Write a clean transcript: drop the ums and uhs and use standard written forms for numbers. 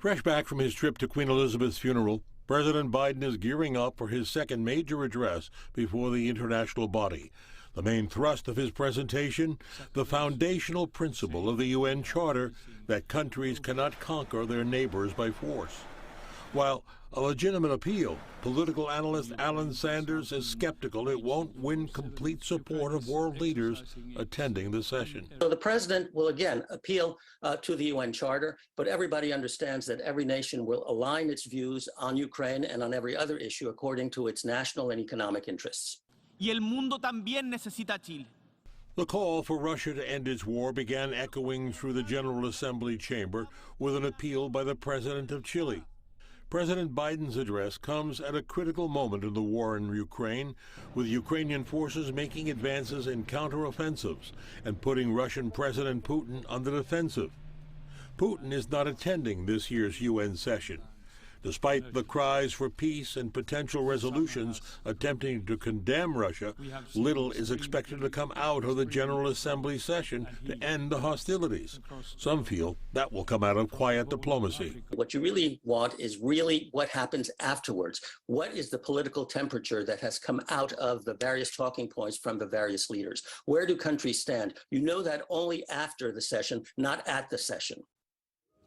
Fresh back from his trip to Queen Elizabeth's funeral, President Biden is gearing up for his second major address before the international body. The main thrust of his presentation, the foundational principle of the UN Charter that countries cannot conquer their neighbors by force. While a legitimate appeal, political analyst Alan Sanders is skeptical it won't win complete support of world leaders attending the session. So the president will again appeal to the UN Charter, but everybody understands that every nation will align its views on Ukraine and on every other issue according to its national and economic interests. Y el mundo también necesita Chile. The call for Russia to end its war began echoing through the General Assembly chamber with an appeal by the president of Chile. President Biden's address comes at a critical moment in the war in Ukraine, with Ukrainian forces making advances in counteroffensives and putting Russian President Putin on the defensive. Putin is not attending this year's UN session. Despite the cries for peace and potential resolutions attempting to condemn Russia, little is expected to come out of the General Assembly session to end the hostilities. Some feel that will come out of quiet diplomacy. What you really want is really what happens afterwards. What is the political temperature that has come out of the various talking points from the various leaders? Where do countries stand? You know that only after the session, not at the session.